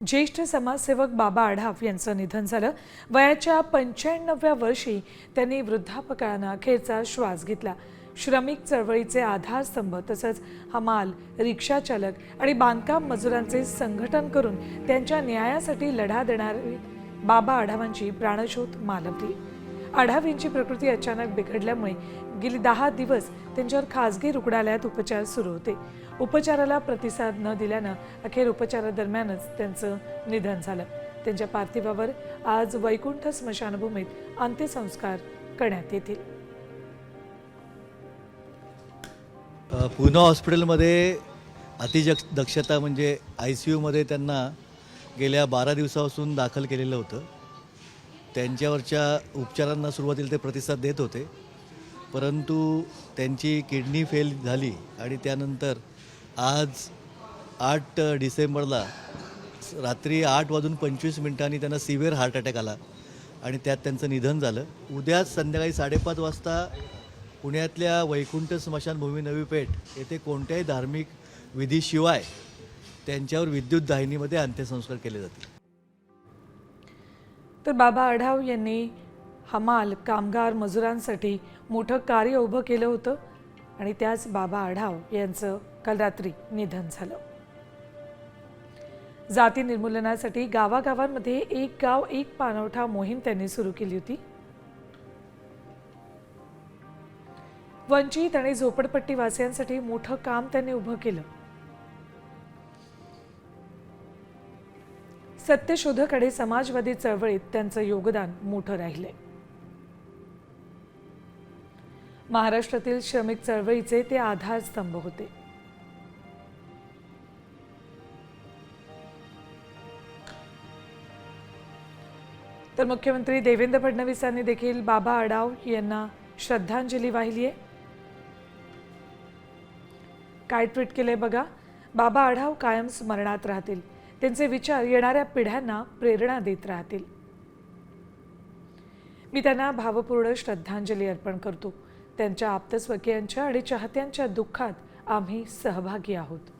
ज्येष्ठ समाजसेवक बाबा आढाव यांचं निधन झालं। वयाच्या 95व्या वर्षी त्यांनी वृद्धापकाळानं अखेरचा श्वास घेतला। श्रमिक चळवळीचे आधारस्तंभ तसंच हमाल, रिक्षा चालक आणि बांधकाम मजुरांचे संघटन करून त्यांच्या न्यायासाठी लढा देणारी बाबा आढावांची प्राणज्योत मालवली। आढाव यांची प्रकृती अचानक बिघडल्यामुळे गेली 10 दिवस त्यांच्यावर खासगी रुग्णालयात उपचार सुरू होते। उपचाराला प्रतिसाद न दिल्यानं अखेर उपचारादरम्यानच त्यांचं निधन झालं। त्यांच्या पार्थिवावर आज वैकुंठ स्मशानभूमीत अंत्यसंस्कार करण्यात येतील। पुणे हॉस्पिटलमध्ये अतिदक्षता म्हणजे ICUमध्ये त्यांना गेल्या 12 दिवसापासून दाखल केलेलं होतं। त्यांच्यावरच्या उपचारांना सुरुवातीला ते प्रतिसाद देत होते, परंतु त्यांची किडनी फेल झाली आणि त्यानंतर आज 8 डिसेंबरला रात्री 8:25 त्यांना सिव्हिअर हार्ट अटॅक आला आणि त्यात त्यांचं निधन झालं। उद्या संध्याकाळी 5:30 वाजता पुण्यातल्या वैकुंठ स्मशानभूमी नवी पेठ येथे कोणत्याही धार्मिक विधीशिवाय त्यांच्यावर विद्युत दाहिनीमध्ये अंत्यसंस्कार केले जातील। तर बाबा आढाव यांनी हमाल, कामगार, मजुरांसाठी मोठं कार्य उभं केलं होतं आणि त्याच बाबा आढाव यांचं काल रात्री निधन झालं। जाती निर्मूलनासाठी गावागावांमध्ये एक गाव एक पाणवठा मोहीम त्यांनी सुरू केली होती। वंचित आणि झोपडपट्टी वासियांसाठी मोठं काम त्यांनी उभं केलं। सत्यशोधक आणि समाजवादी चळवळीत त्यांचं योगदान मोठं राहिलंय। महाराष्ट्रातील श्रमिक चळवळीचे ते आधारस्तंभ होते। तर मुख्यमंत्री देवेंद्र फडणवीसांनी देखील बाबा आढाव यांना श्रद्धांजली वाहिली आहे। काय ट्विट केलंय बघा, बाबा आढाव कायम स्मरणात राहतील, त्यांचे विचार येणाऱ्या पिढ्यांना प्रेरणा देत राहतील। मी त्यांना भावपूर्ण श्रद्धांजली अर्पण करतो। त्यांच्या आप्तस्वकीयांच्या आणि चाहत्यांच्या दुःखात आम्ही सहभागी आहोत।